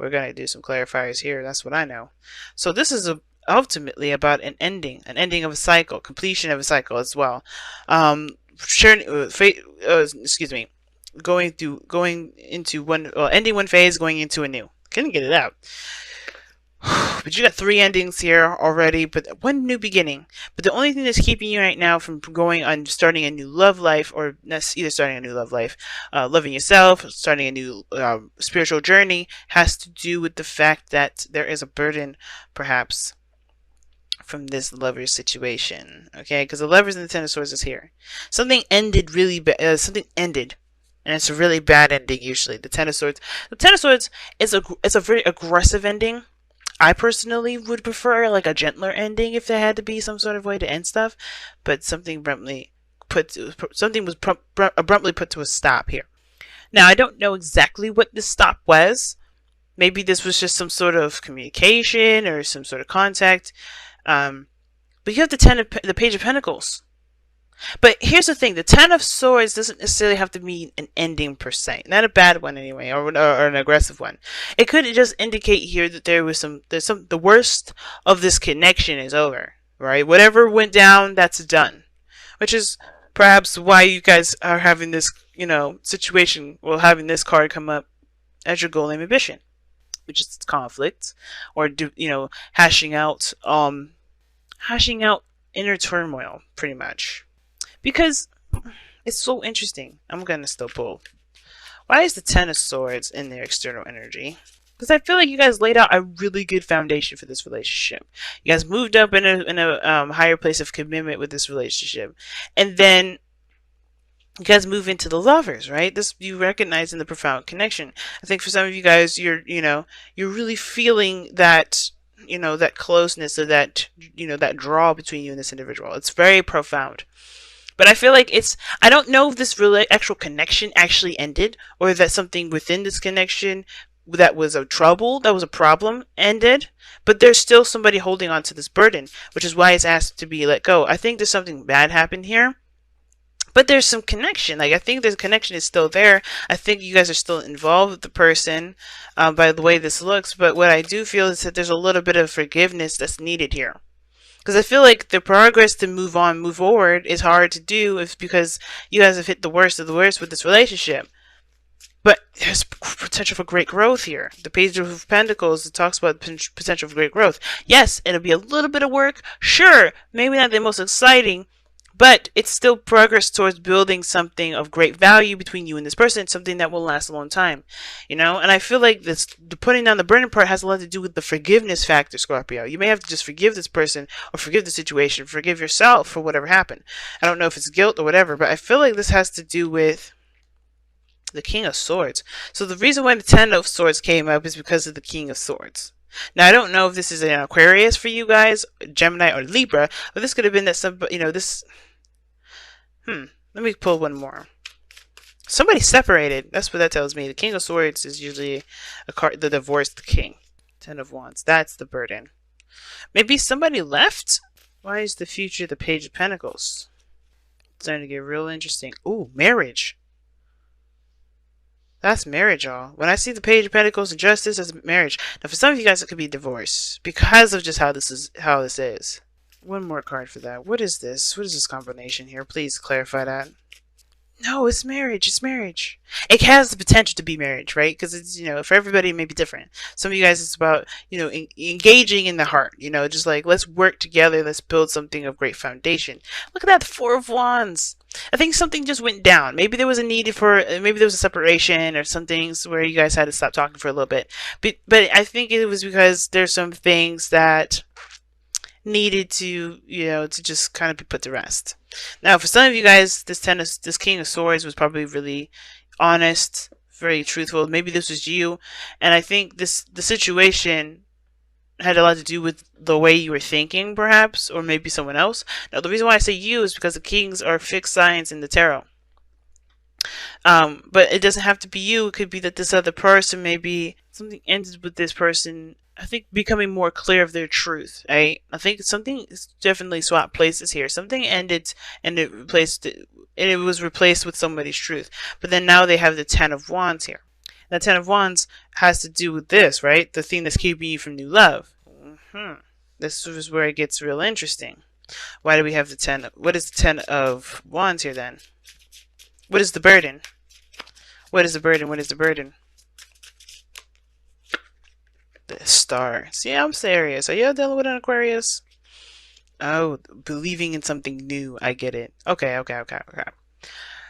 we're going to do some clarifiers here. That's what I know. So this is ultimately about an ending of a cycle, completion of a cycle as well. Excuse me, going into one, well, ending one phase, going into a new. Couldn't get it out. But you got 3 endings here already, but one new beginning. But the only thing that's keeping you right now from going on starting a new love life, or either starting a new love life, loving yourself, starting a new spiritual journey, has to do with the fact that there is a burden, perhaps, from this lover situation. Okay, because the Lovers and the Ten of Swords is here. Something ended really bad. Something ended. And it's a really bad ending usually. The Ten of Swords. The Ten of Swords is a very aggressive ending. I personally would prefer like a gentler ending if there had to be some sort of way to end stuff, but something was abruptly put to a stop here. Now I don't know exactly what this stop was. Maybe this was just some sort of communication or some sort of contact. But you have the Page of Pentacles. But here's the thing, the Ten of Swords doesn't necessarily have to mean an ending per se. Not a bad one anyway, or an aggressive one. It could just indicate here that the worst of this connection is over, right? Whatever went down, that's done. Which is perhaps why you guys are having this, situation, well, having this card come up as your goal and ambition. Which is conflict, or, hashing out inner turmoil, pretty much. Because it's so interesting. I'm going to still pull. Why is the Ten of Swords in their external energy? Because I feel like you guys laid out a really good foundation for this relationship. You guys moved up in a higher place of commitment with this relationship. And then you guys move into the Lovers, right? This you recognize in the profound connection. I think for some of you guys, you're really feeling that, that closeness, or that, that draw between you and this individual. It's very profound. But I feel like I don't know if this actual connection actually ended, or that something within this connection that was a problem ended. But there's still somebody holding on to this burden, which is why it's asked to be let go. I think there's something bad happened here. But there's some connection. Like, I think the connection is still there. I think you guys are still involved with the person by the way this looks. But what I do feel is that there's a little bit of forgiveness that's needed here. Because I feel like the progress to move forward is hard to do because you guys have hit the worst of the worst with this relationship. But there's potential for great growth here. The Page of Pentacles, it talks about potential for great growth. Yes, it'll be a little bit of work. Sure, maybe not the most exciting, but it's still progress towards building something of great value between you and this person, something that will last a long time, And I feel like the putting down the burden part has a lot to do with the forgiveness factor, Scorpio. You may have to just forgive this person, or forgive the situation, forgive yourself for whatever happened. I don't know if it's guilt or whatever, but I feel like this has to do with the King of Swords. So the reason why the Ten of Swords came up is because of the King of Swords. Now, I don't know if this is an Aquarius for you guys, Gemini, or Libra, but this could have been that let me pull one more. Somebody separated. That's what that tells me. The King of Swords is usually the divorced king. Ten of Wands. That's the burden. Maybe somebody left? Why is the future the Page of Pentacles? It's starting to get real interesting. Ooh, marriage. That's marriage, y'all. When I see the Page of Pentacles and Justice, that's marriage. Now, for some of you guys, it could be divorce because of just how this is. One more card for that. What is this? What is this combination here? Please clarify that. No, it's marriage. It's marriage. It has the potential to be marriage, right? Because it's, for everybody, it may be different. Some of you guys, it's about, engaging in the heart. Just like, let's work together. Let's build something of great foundation. Look at that, the Four of Wands. I think something just went down. Maybe there was maybe there was a separation or some things where you guys had to stop talking for a little bit. But I think it was because there's some things that needed to, to just kind of be put to rest. Now, for some of you guys, this King of Swords was probably really honest, very truthful. Maybe this was you, and I think the situation had a lot to do with the way you were thinking, perhaps, or maybe someone else. Now, the reason why I say you is because the kings are fixed signs in the tarot. But it doesn't have to be you. It could be that this other person, maybe something ended with this person, I think, becoming more clear of their truth, right? I think something definitely swapped places here. Something ended and it was replaced with somebody's truth. But then now they have the Ten of Wands here. That Ten of Wands has to do with this, right? The thing that's keeping you from new love. This is where it gets real interesting. Why do we have the 10? What is the 10 of Wands here then? What is the burden? What is the burden? What is the burden? The Star. See, I'm serious. Are you dealing with an Aquarius? Oh, believing in something new. I get it. Okay.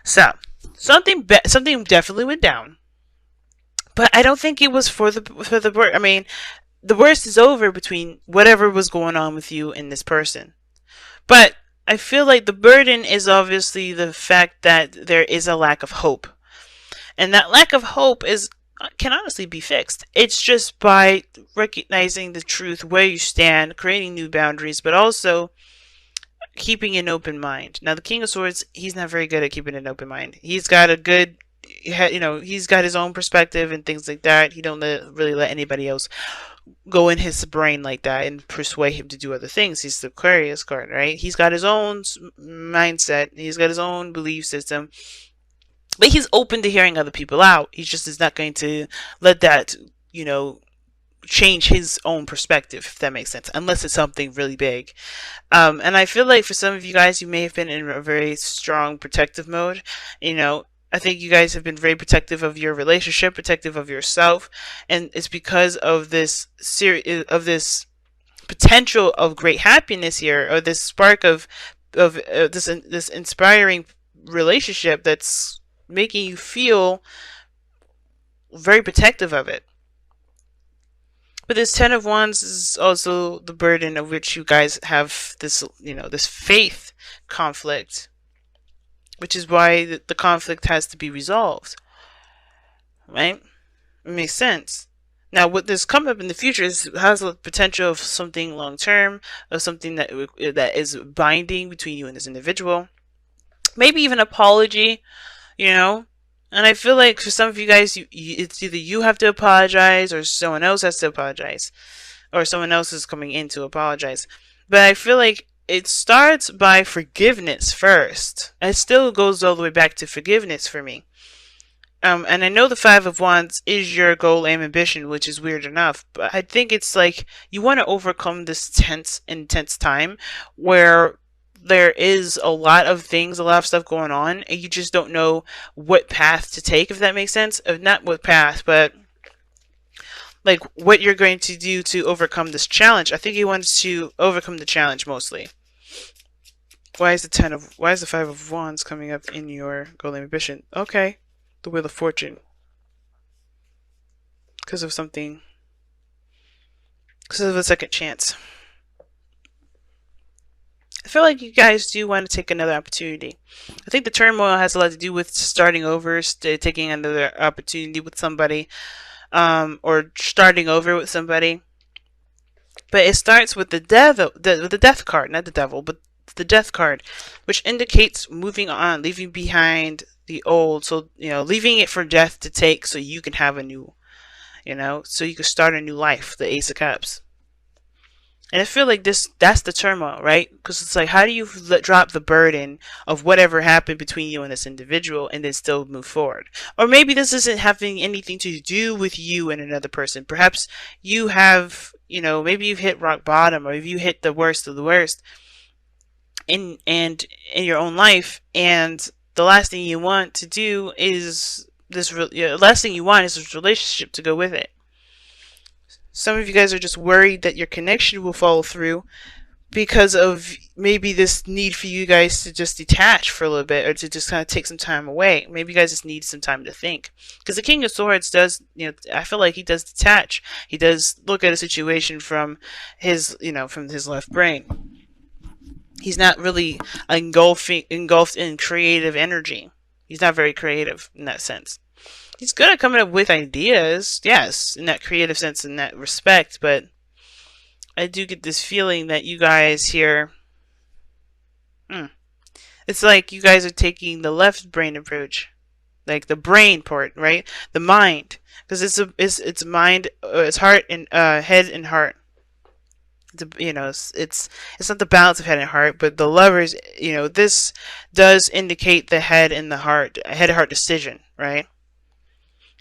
So, something definitely went down. But I don't think it was for the worst. I mean, the worst is over between whatever was going on with you and this person. But I feel like the burden is obviously the fact that there is a lack of hope. And that lack of hope can honestly be fixed. It's just by recognizing the truth, where you stand, creating new boundaries, but also keeping an open mind. Now, the King of Swords, he's not very good at keeping an open mind. He's got a good, he's got his own perspective and things like that. He don't really let anybody else go in his brain like that and persuade him to do other things. He's the Aquarius card, right? He's got his own mindset. He's got his own belief system. But he's open to hearing other people out. He just is not going to let that, change his own perspective, if that makes sense, unless it's something really big. And I feel like for some of you guys, you may have been in a very strong protective mode. I think you guys have been very protective of your relationship, protective of yourself, and it's because of this this potential of great happiness here, or this spark of this inspiring relationship that's making you feel very protective of it. But this Ten of Wands is also the burden of which you guys have this, this faith conflict, which is why the conflict has to be resolved, right? It makes sense. Now, what this come up in the future has the potential of something long term, of something that is binding between you and this individual, maybe even apology, And I feel like for some of you guys, it's either you have to apologize or someone else has to apologize, or someone else is coming in to apologize. But I feel like it starts by forgiveness first. It still goes all the way back to forgiveness for me. And I know the Five of Wands is your goal and ambition, which is weird enough. But I think it's like you want to overcome this intense time where there is a lot of stuff going on, and you just don't know what path to take, if that makes sense. Not what path, but like what you're going to do to overcome this challenge. I think he wants to overcome the challenge mostly. Why is the Five of Wands coming up in your goal and ambition? Okay, the Wheel of Fortune. Because of a second chance. I feel like you guys do want to take another opportunity. I think the turmoil has a lot to do with starting over, taking another opportunity with somebody, or starting over with somebody. But it starts with the death card, not the devil, but the death card, which indicates moving on, leaving behind the old. So, leaving it for death to take so you can have a new, so you can start a new life, the Ace of Cups. And I feel like that's the turmoil, right? Because it's like, how do you drop the burden of whatever happened between you and this individual and then still move forward? Or maybe this isn't having anything to do with you and another person. Perhaps you have, maybe you've hit rock bottom, or if you hit the worst of the worst in your own life, and the last thing you want to do is this relationship to go with it. Some of you guys are just worried that your connection will fall through because of maybe this need for you guys to just detach for a little bit, or to just kind of take some time away. Maybe you guys just need some time to think. Because the King of Swords does, I feel like he does detach. He does look at a situation from his, from his left brain. He's not really engulfed in creative energy. He's not very creative in that sense. He's good at coming up with ideas, yes, in that creative sense, in that respect, but I do get this feeling that you guys here, it's like you guys are taking the left brain approach, like the brain part, right? The mind, because it's mind, it's heart and head and heart. It's not the balance of head and heart, but the lovers, this does indicate the head and the heart, head-heart decision, right?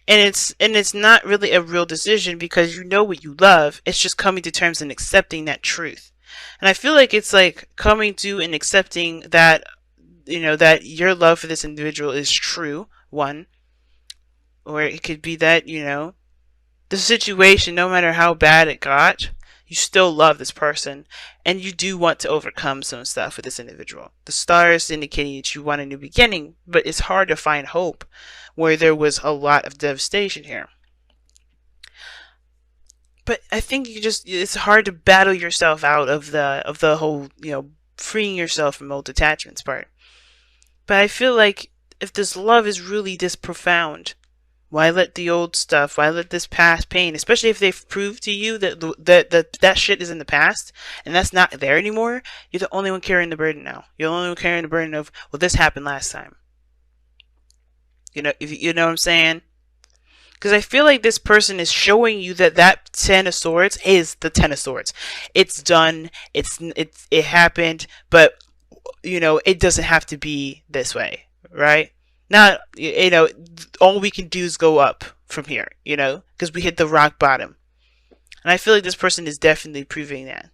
And it's not really a real decision because you know what you love. It's just coming to terms and accepting that truth. And I feel like it's like coming to and accepting that, that your love for this individual is true, one, or it could be that, the situation, no matter how bad it got, you still love this person and you do want to overcome some stuff with this individual. The stars indicating that you want a new beginning, but it's hard to find hope where there was a lot of devastation here. But I think it's hard to battle yourself out of the whole, freeing yourself from old attachments part. But I feel like if this love is really this profound, why let the old stuff, why let this past pain, especially if they've proved to you that shit is in the past and that's not there anymore, you're the only one carrying the burden now. You're the only one carrying the burden of, well, this happened last time. You know what I'm saying? Because I feel like this person is showing you that Ten of Swords is the Ten of Swords. It's done. It happened, but it doesn't have to be this way, right? Not, all we can do is go up from here, because we hit the rock bottom. And I feel like this person is definitely proving that.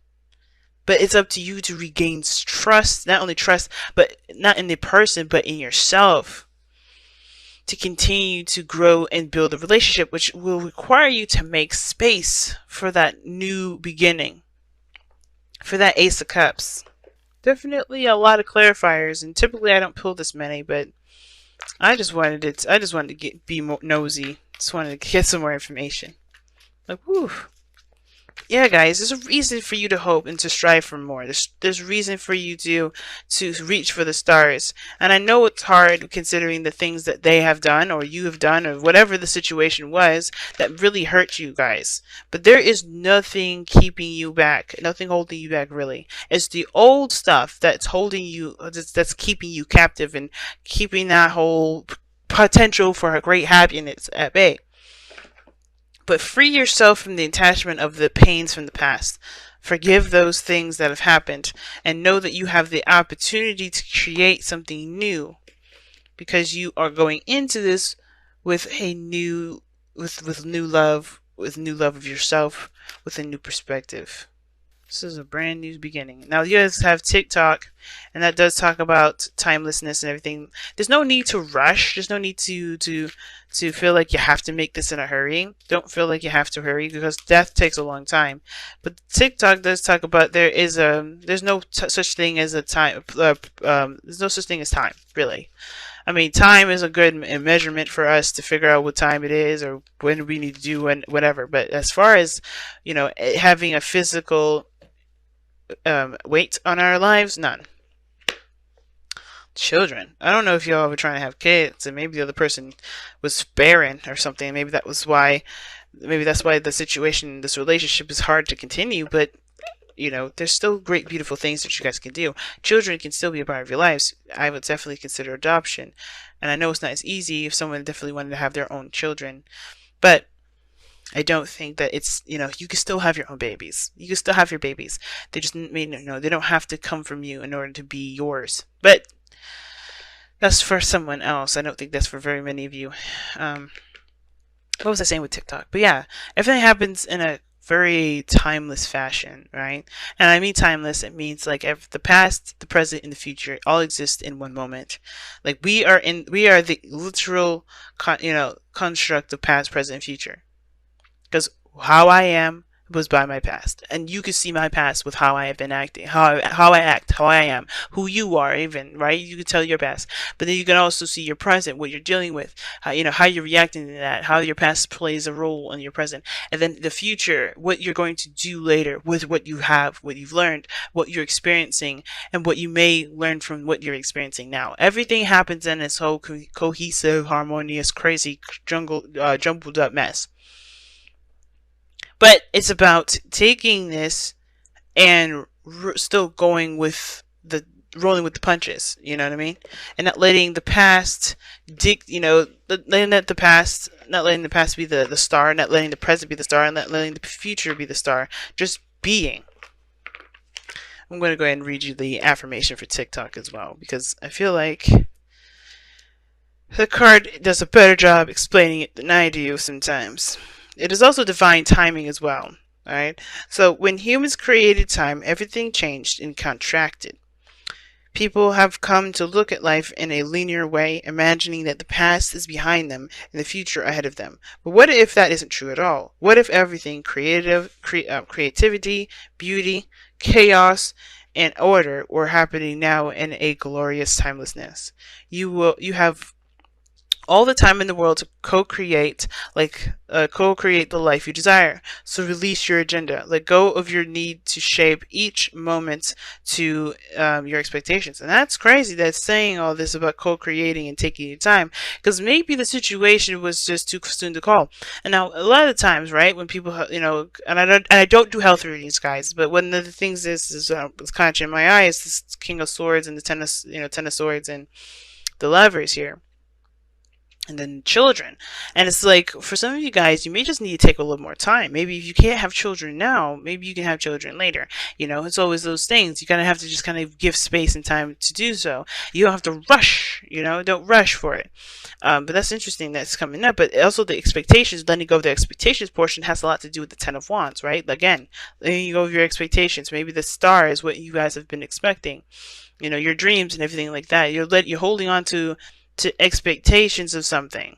But it's up to you to regain trust, not only trust, but not in the person, but in yourself, to continue to grow and build a relationship, which will require you to make space for that new beginning, for that Ace of Cups. Definitely a lot of clarifiers, and typically I don't pull this many, but I just wanted to be more nosy. Just wanted to get some more information. Like, whew. Yeah, guys, there's a reason for you to hope and to strive for more. There's reason for you to reach for the stars. And I know it's hard considering the things that they have done or you have done or whatever the situation was that really hurt you guys. But there is nothing keeping you back, nothing holding you back really. It's the old stuff that's holding you, that's keeping you captive and keeping that whole potential for a great happiness at bay. But free yourself from the attachment of the pains from the past. Forgive those things that have happened and know that you have the opportunity to create something new, because you are going into this with a new new love of yourself, with a new perspective. This is a brand new beginning. Now you guys have TikTok, and that does talk about timelessness and everything. There's no need to rush. There's no need to feel like you have to make this in a hurry. Don't feel like you have to hurry, because death takes a long time. But TikTok does talk about there's no such thing as a time. There's no such thing as time, really. I mean, time is a good measurement for us to figure out what time it is or when we need to do whatever. But as far as having a physical weight on our lives, none. Children. I don't know if y'all were trying to have kids and maybe the other person was barren or something. Maybe that's why the situation, this relationship is hard to continue, but there's still great, beautiful things that you guys can do. Children can still be a part of your lives. I would definitely consider adoption. And I know it's not as easy if someone definitely wanted to have their own children, but I don't think that it's, you can still have your own babies. You can still have your babies. They just they don't have to come from you in order to be yours. But that's for someone else. I don't think that's for very many of you. What was I saying with TikTok? But yeah, everything happens in a very timeless fashion, right? And I mean timeless, it means like the past, the present, and the future all exist in one moment. Like we are the literal construct of past, present, and future. Because how I am was by my past, and you can see my past with how I have been acting, how I act, how I am, who you are, even, right? You can tell your past, but then you can also see your present, what you're dealing with, how you're reacting to that, how your past plays a role in your present, and then the future, what you're going to do later with what you have, what you've learned, what you're experiencing, and what you may learn from what you're experiencing now. Everything happens in this whole cohesive, harmonious, crazy, jumbled up mess. But it's about taking this and still going with rolling with the punches. You know what I mean? And not letting the past not letting the past be the star, not letting the present be the star, and not letting the future be the star. Just being. I'm going to go ahead and read you the affirmation for TikTok as well, because I feel like The card does a better job explaining it than I do sometimes. It is also divine timing as well. Alright? So when humans created time, everything changed and contracted. People have come to look at life in a linear way, imagining that the past is behind them and the future ahead of them. But what if that isn't true at all? What if everything creativity, beauty, chaos, and order were happening now in a glorious timelessness? You have all the time in the world to co-create, co-create the life you desire. So release your agenda. Let go of your need to shape each moment to your expectations. And that's crazy that's saying all this about co-creating and taking your time, because maybe the situation was just too soon to call. And now a lot of the times, right, when people, and I don't do health readings, guys, but one of the things is it's catching my eye is this King of Swords and the Ten of Swords and the Lovers here, and then children. And it's like, for some of you guys, you may just need to take a little more time. Maybe if you can't have children now, maybe you can have children later. It's always those things. You kind of have to just kind of give space and time to do so. You don't have to rush, don't rush for it. But that's interesting that's coming up. But also the expectations, letting go of the expectations portion has a lot to do with the Ten of Wands, right? Again, letting go of your expectations. Maybe the star is what you guys have been expecting. Your dreams and everything like that. You're holding on to expectations of something,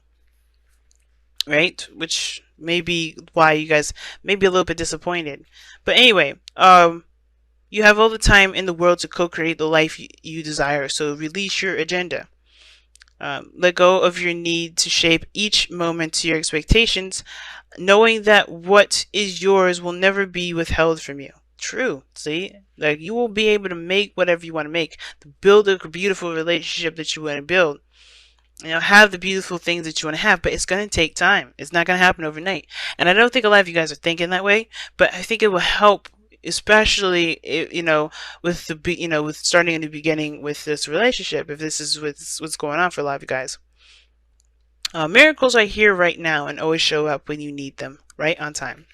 right? Which may be why you guys may be a little bit disappointed. But anyway, you have all the time in the world to co-create the life you desire. So release your agenda. Let go of your need to shape each moment to your expectations, knowing that what is yours will never be withheld from you. True. See, like, you will be able to make whatever you want to make, to build a beautiful relationship that you want to build, have the beautiful things that you want to have, but it's going to take time. It's not going to happen overnight. And I don't think a lot of you guys are thinking that way, but I think it will help, especially, with with starting in the beginning with this relationship, if this is what's going on for a lot of you guys. Miracles are here right now and always show up when you need them, right on time.